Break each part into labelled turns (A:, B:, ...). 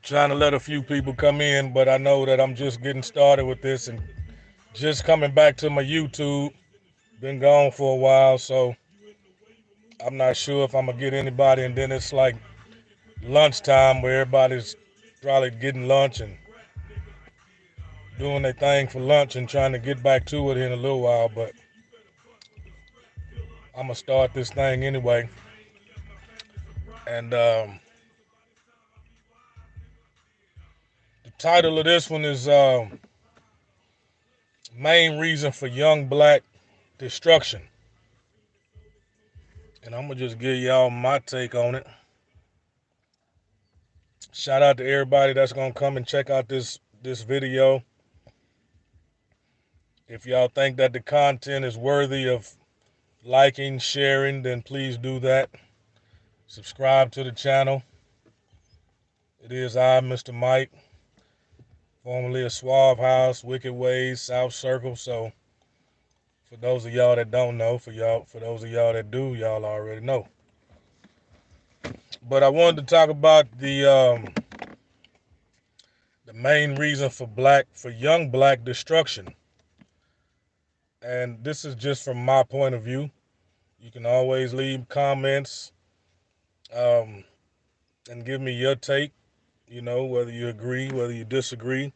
A: Trying to let a few people come in, but I know that I'm just getting started with this and just coming back to my YouTube. Been gone for a while, so I'm not sure if I'm gonna get anybody. And then it's like lunchtime where everybody's probably getting lunch and doing their thing for lunch and trying to get back to it in a little while. But I'm gonna start this thing anyway. And the title of this one is "Main Reason for Young Black Destruction," and I'm gonna just give y'all my take on it. Shout out to everybody that's gonna come and check out this video. If y'all think that the content is worthy of liking, sharing, then please do that. Subscribe to the channel. It is I, Mr. Mike, formerly of Suave House, Wicked Ways, South Circle. So for those of y'all that don't know, for those of y'all that do, y'all already know. But I wanted to talk about the main reason for young black destruction. And this is just from my point of view. You can always leave comments um, and give me your take, whether you agree, whether you disagree.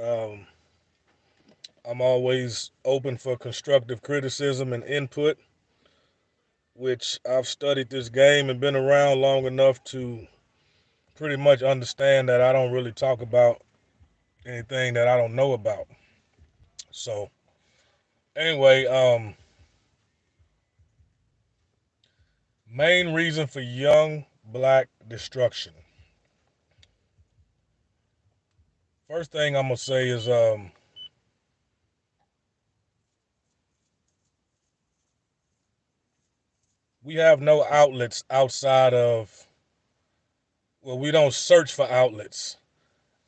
A: Um, I'm always open for constructive criticism and input, which I've studied this game and been around long enough to pretty much understand that I don't really talk about anything that I don't know about. So, anyway, main reason for young black destruction. First thing I'm gonna say is we have no outlets outside of, well, we don't search for outlets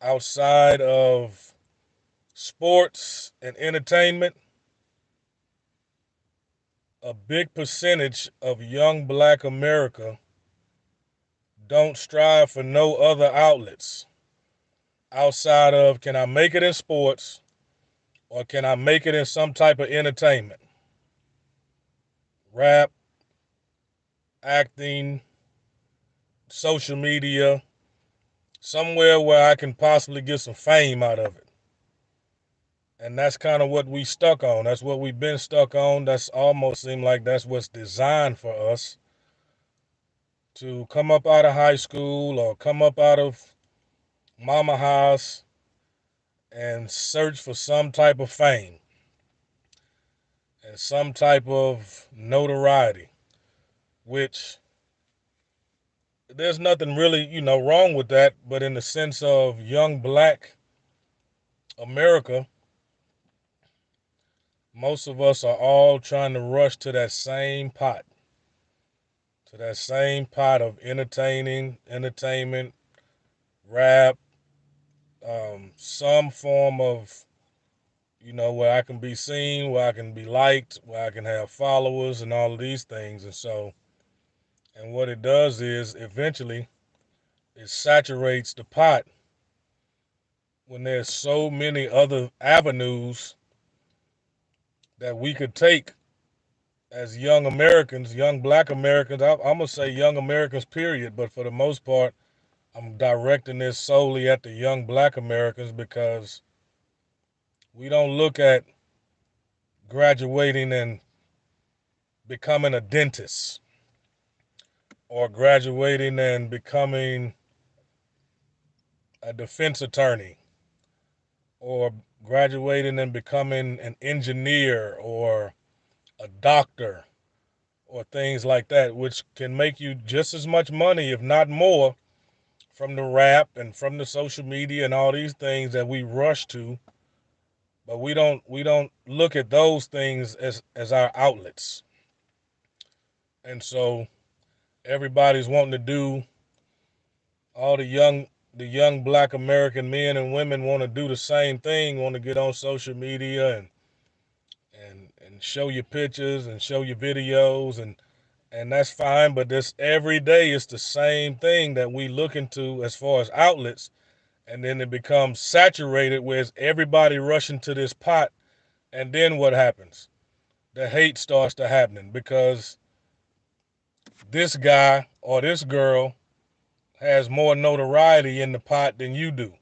A: outside of sports and entertainment. A big percentage of young black America don't strive for no other outlets outside of, can I make it in sports or can I make it in some type of entertainment? Rap, acting, social media, somewhere where I can possibly get some fame out of it. And that's kind of what we stuck on. That's what we've been stuck on. That's almost seemed like that's what's designed for us to come up out of high school or come up out of mama house and search for some type of fame and some type of notoriety, which there's nothing really, wrong with that. But in the sense of young black America, most of us are all trying to rush to that same pot of entertainment, rap, some form of, where I can be seen, where I can be liked, where I can have followers and all of these things. And so, and what it does is eventually it saturates the pot when there's so many other avenues that we could take as young Americans, young black Americans. I'm going to say young Americans, period. But for the most part, I'm directing this solely at the young black Americans because we don't look at graduating and becoming a dentist or graduating and becoming a defense attorney or graduating and becoming an engineer or a doctor or things like that, which can make you just as much money, if not more, from the rap and from the social media and all these things that we rush to. But we don't look at those things as our outlets. And so everybody's wanting to do, all the young black American men and women want to do the same thing, want to get on social media and show your pictures and show your videos, and that's fine. But this every day it's the same thing that we look into as far as outlets, and then it becomes saturated where everybody rushing to this pot, and then what happens? The hate starts to happening because this guy or this girl has more notoriety in the pot than you do.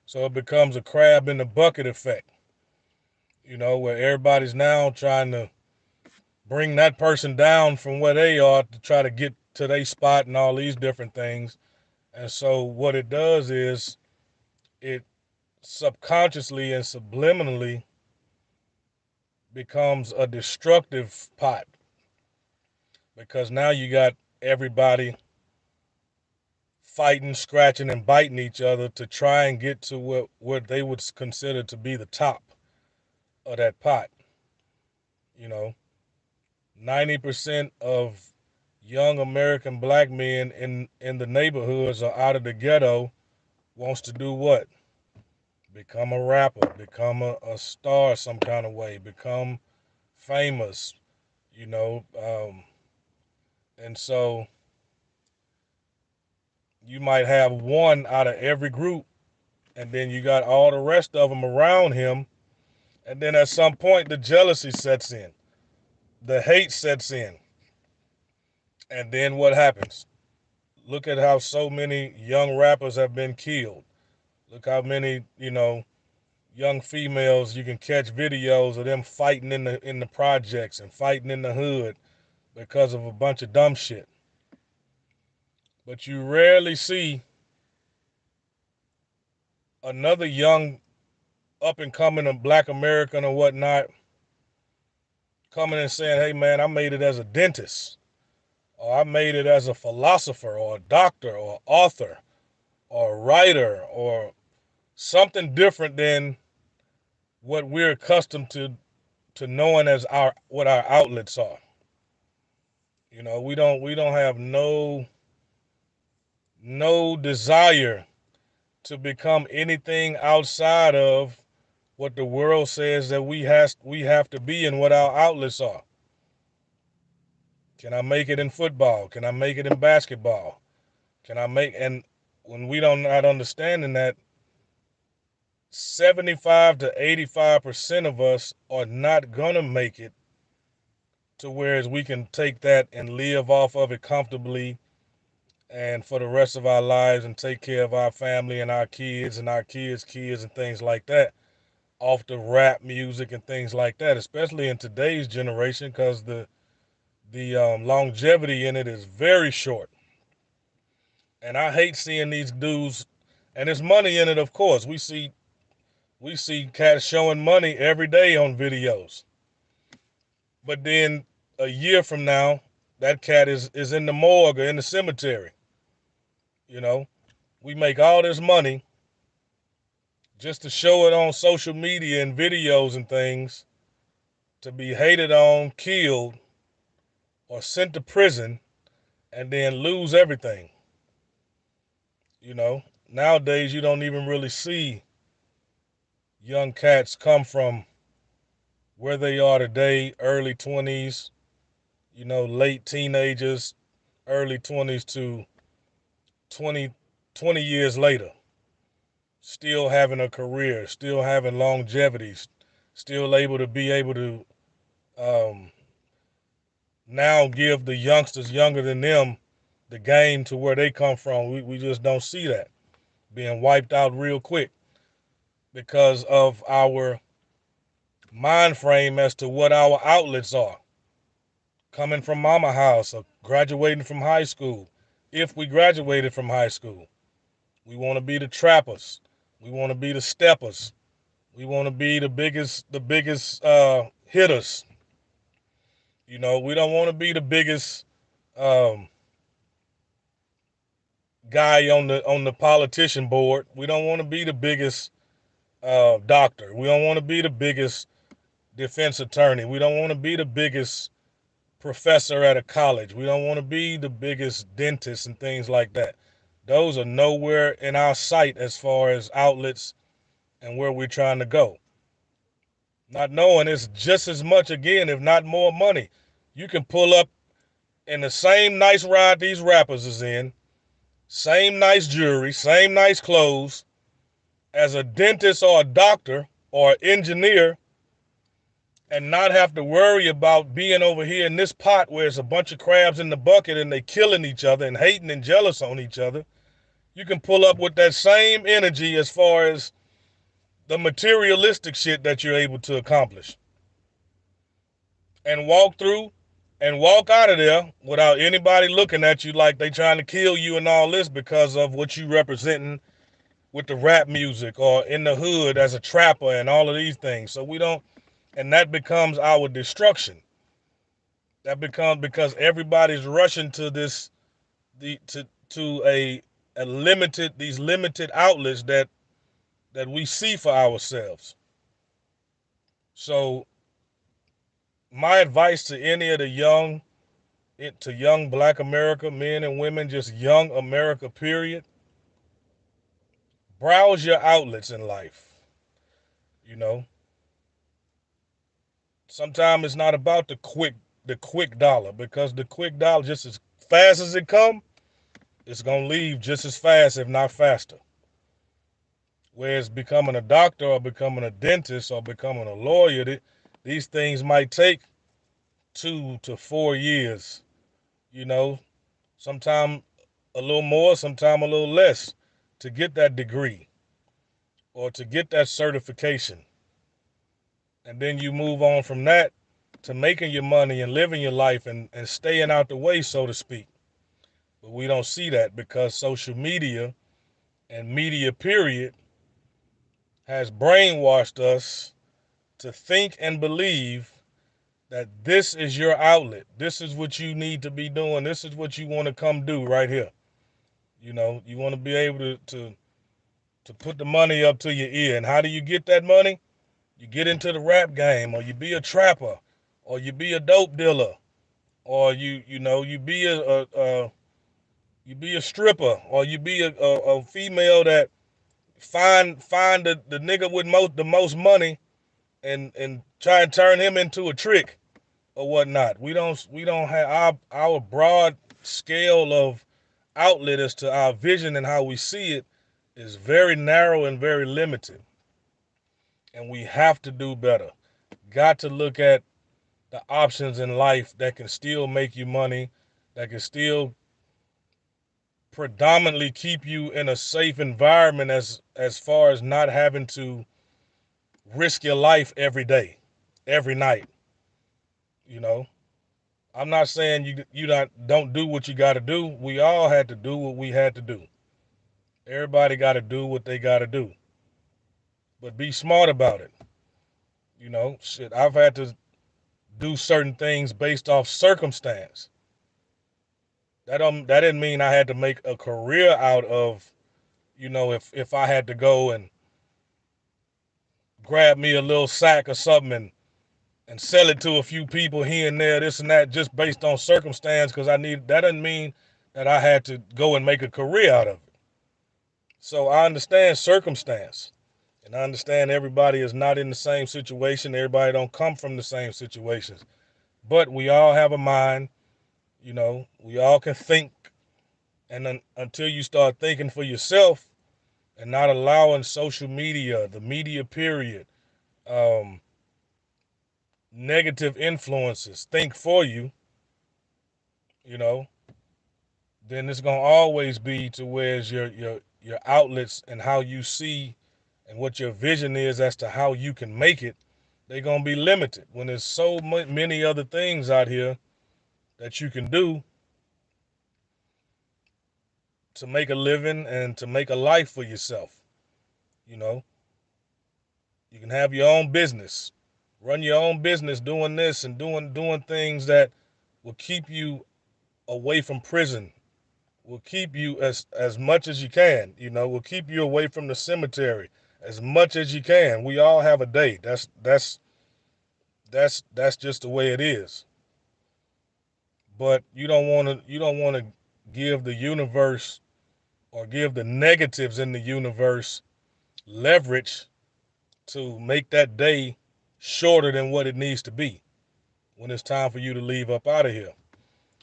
A: So it becomes a crab in the bucket effect, where everybody's now trying to bring that person down from where they are to try to get to their spot and all these different things. And so what it does is it subconsciously and subliminally becomes a destructive pot because now you got everybody fighting, scratching, and biting each other to try and get to what they would consider to be the top of that pot. You know, 90% of young American black men in the neighborhoods or out of the ghetto wants to do what? Become a rapper, become a star some kind of way, become famous, you know. And so you might have one out of every group, and then you got all the rest of them around him. And then at some point, the jealousy sets in, the hate sets in. And then what happens? Look at how so many young rappers have been killed. Look how many, young females you can catch videos of them fighting in the projects and fighting in the hood because of a bunch of dumb shit. But you rarely see another young up and coming black American or whatnot coming and saying, hey man, I made it as a dentist, or I made it as a philosopher or a doctor or author or a writer or something different than what we're accustomed to knowing as what our outlets are. We don't have no desire to become anything outside of what the world says that we have to be and what our outlets are. Can I make it in football? Can I make it in basketball? And when we don't not understanding that 75 to 85% of us are not gonna make it to whereas we can take that and live off of it comfortably and for the rest of our lives and take care of our family and our kids and our kids' kids and things like that off the rap music and things like that, especially in today's generation because the longevity in it is very short. And I hate seeing these dudes, and there's money in it, of course. We see cats showing money every day on videos. But then a year from now, that cat is in the morgue or in the cemetery. You know, we make all this money just to show it on social media and videos and things to be hated on, killed, or sent to prison and then lose everything. Nowadays you don't even really see young cats come from where they are today, early 20s, late teenagers, early 20s to 20, 20 years later, still having a career, still having longevity, still able to um, now give the youngsters younger than them the game to where they come from. We just don't see that being wiped out real quick because of our mind frame as to what our outlets are. Coming from mama house or graduating from high school. If we graduated from high school, we want to be the trappers. We want to be the steppers. We want to be the biggest hitters. We don't want to be the biggest um, guy on the politician board. We don't want to be the biggest doctor. We don't want to be the biggest defense attorney. We don't want to be the biggest professor at a college. We don't want to be the biggest dentist and things like that. Those are nowhere in our sight as far as outlets and where we're trying to go. not knowing it's just as much again, if not more money. You can pull up in the same nice ride these rappers is in, same nice jewelry, same nice clothes, as a dentist or a doctor or an engineer, and not have to worry about being over here in this pot where it's a bunch of crabs in the bucket and they killing each other and hating and jealous on each other. You can pull up with that same energy as far as the materialistic shit that you're able to accomplish, and walk through and walk out of there without anybody looking at you like they trying to kill you and all this because of what you representing with the rap music or in the hood as a trapper and all of these things. So we don't, and that becomes our destruction. That becomes because everybody's rushing to this, to a limited, these limited outlets that we see for ourselves. So my advice to any of the young black America, men and women, just young America, period, browse your outlets in life. You know, sometimes it's not about the quick dollar, because the quick dollar, just as fast as it come, it's gonna leave just as fast, if not faster. Whereas becoming a doctor or becoming a dentist or becoming a lawyer, these things might take 2 to 4 years. You know, sometime a little more, sometime a little less, to get that degree or to get that certification. And then you move on from that to making your money and living your life and staying out the way, so to speak. But we don't see that because social media and media, period, has brainwashed us to think and believe that this is your outlet. This is what you need to be doing. This is what you want to come do right here. You know, you want to be able to put the money up to your ear. And how do you get that money? You get into the rap game, or you be a trapper, or you be a dope dealer, or you be a stripper, or you be a female that find the nigga with the most money and try and turn him into a trick or whatnot. We don't have our broad scale of outlet as to our vision and how we see it is very narrow and very limited. And we have to do better. Got to look at the options in life that can still make you money, that can still predominantly keep you in a safe environment as far as not having to risk your life every day, every night. You know, I'm not saying you don't do what you got to do. We all had to do what we had to do. Everybody got to do what they got to do, but be smart about it. You know, shit, I've had to do certain things based off circumstance. That didn't mean I had to make a career out of, if I had to go and grab me a little sack or something and sell it to a few people here and there, this and that, just based on circumstance, because that doesn't mean that I had to go and make a career out of it. So I understand circumstance, and I understand everybody is not in the same situation. Everybody don't come from the same situations, but we all have a mind. We all can think, and then until you start thinking for yourself and not allowing social media, the media, period, um, negative influences think for you, you know, then it's gonna always be to where's your outlets and how you see and what your vision is as to how you can make it. They're gonna be limited when there's so many other things out here that you can do to make a living and to make a life for yourself. You know, you can have your own business, run your own business, doing this and doing things that will keep you away from prison, will keep you as much as you can. Will keep you away from the cemetery as much as you can. We all have a day. That's just the way it is. But you don't want to give the universe or give the negatives in the universe leverage to make that day shorter than what it needs to be when it's time for you to leave up out of here.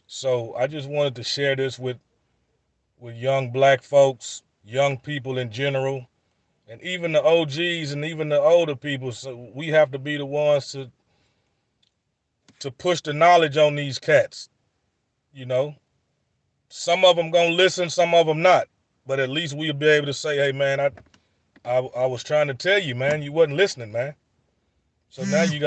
A: So I just wanted to share this with young black folks, young people in general, and even the OGs and even the older people. So we have to be the ones to push the knowledge on these cats. You know, some of them gonna listen, some of them not. But at least we'll be able to say, hey man, I was trying to tell you, man, you wasn't listening, man. So now you got